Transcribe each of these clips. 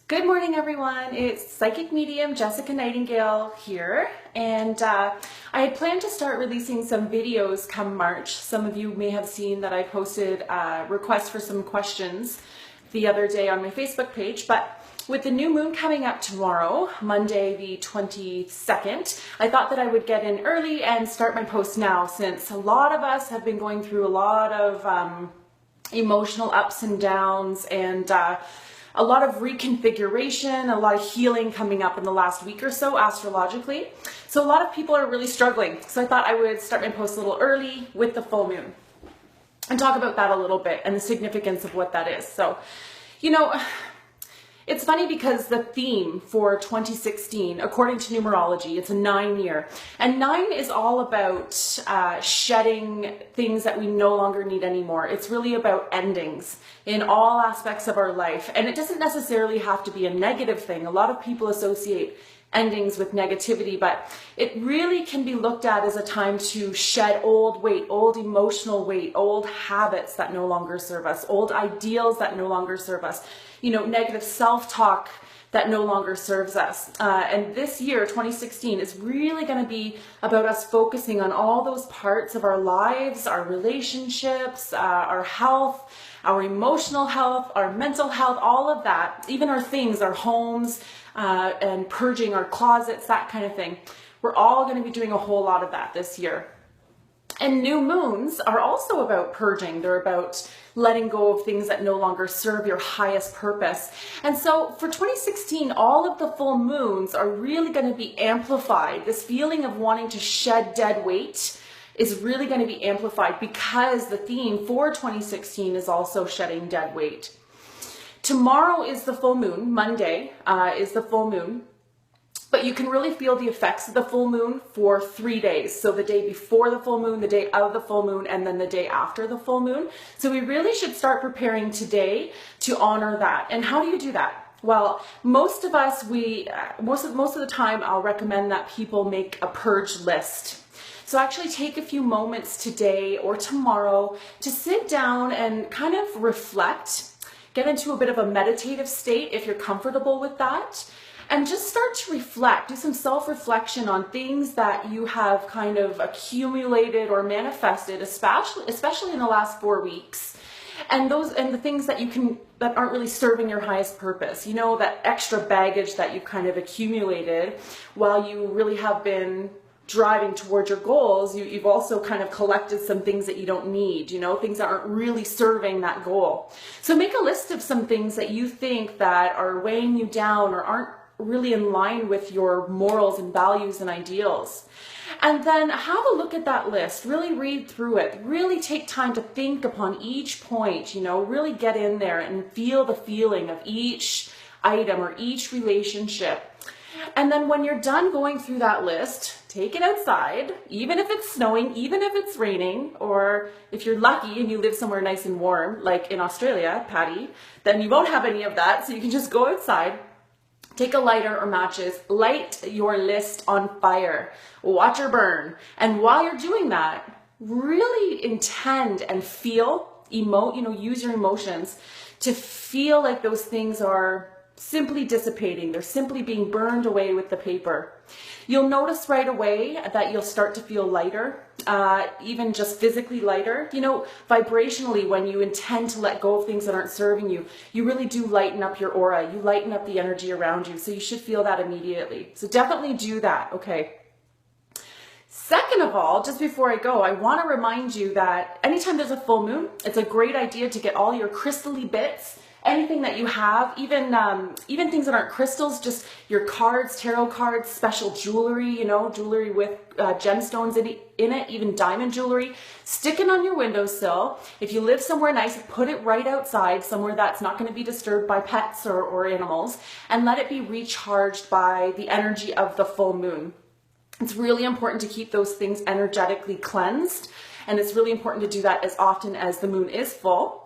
Good morning, everyone. It's Psychic Medium Jessica Nightingale here, and I had planned to start releasing some videos come March. Some of you may have seen that I posted a request for some questions the other day on my Facebook page, but with the new moon coming up tomorrow, Monday the 22nd, I thought that I would get in early and start my post now, since a lot of us have been going through a lot of emotional ups and downs, and a lot of reconfiguration, a lot of healing coming up in the last week or so astrologically. So a lot of people are really struggling. So I thought I would start my post a little early with the full moon and talk about that a little bit and the significance of what that is. So, you know, it's funny because the theme for 2016, according to numerology, it's a 9-year. And 9 is all about shedding things that we no longer need anymore. It's really about endings in all aspects of our life. And it doesn't necessarily have to be a negative thing. A lot of people associate endings with negativity, but it really can be looked at as a time to shed old weight, old emotional weight, old habits that no longer serve us, old ideals that no longer serve us, you know, negative self-talk that no longer serves us. And this year, 2016, is really going to be about us focusing on all those parts of our lives, our relationships, our health, our emotional health, our mental health, all of that, even our things, our homes, and purging our closets, that kind of thing. We're all going to be doing a whole lot of that this year. And new moons are also about purging. They're about letting go of things that no longer serve your highest purpose. And so for 2016, all of the full moons are really going to be amplified. This feeling of wanting to shed dead weight is really going to be amplified because the theme for 2016 is also shedding dead weight. Tomorrow is the full moon. Monday is the full moon. But you can really feel the effects of the full moon for 3 days. So the day before the full moon, the day of the full moon, and then the day after the full moon. So we really should start preparing today to honor that. And how do you do that? Well, most of us, most of the time, I'll recommend that people make a purge list. So actually take a few moments today or tomorrow to sit down and kind of reflect, get into a bit of a meditative state if you're comfortable with that. And just start to reflect, do some self-reflection on things that you have kind of accumulated or manifested, especially in the last 4 weeks. And the things that that aren't really serving your highest purpose. You know, that extra baggage that you've kind of accumulated while you really have been driving towards your goals. You've also kind of collected some things that you don't need, you know, things that aren't really serving that goal. So make a list of some things that you think that are weighing you down or aren't really in line with your morals and values and ideals. And then have a look at that list, really read through it, really take time to think upon each point, you know, really get in there and feel the feeling of each item or each relationship. And then when you're done going through that list, take it outside, even if it's snowing, even if it's raining, or if you're lucky and you live somewhere nice and warm, like in Australia, Patty, then you won't have any of that, so you can just go outside. Take a lighter or matches, light your list on fire, watch her burn. And while you're doing that, really intend and feel, emote, you know, use your emotions to feel like those things are simply dissipating. They're simply being burned away with the paper. You'll notice right away that you'll start to feel lighter, even just physically lighter. You know, vibrationally, when you intend to let go of things that aren't serving you, you really do lighten up your aura. You lighten up the energy around you. So you should feel that immediately. So definitely do that, okay? Second of all, just before I go, I want to remind you that anytime there's a full moon, it's a great idea to get all your crystally bits, anything that you have, even things that aren't crystals, just your cards, tarot cards, special jewelry, you know, jewelry with gemstones in it, even diamond jewelry. Stick it on your windowsill. If you live somewhere nice, put it right outside, somewhere that's not going to be disturbed by pets or animals, and let it be recharged by the energy of the full moon. It's really important to keep those things energetically cleansed. And it's really important to do that as often as the moon is full.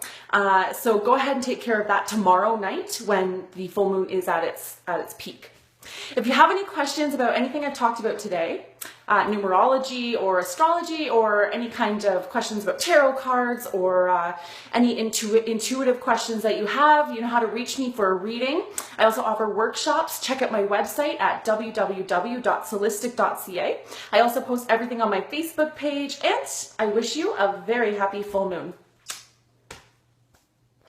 So go ahead and take care of that tomorrow night when the full moon is at its peak. If you have any questions about anything I've talked about today, numerology or astrology, or any kind of questions about tarot cards, or any intuitive questions that you have, you know how to reach me for a reading. I also offer workshops. Check out my website at www.solistic.ca. I also post everything on my Facebook page, and I wish you a very happy full moon.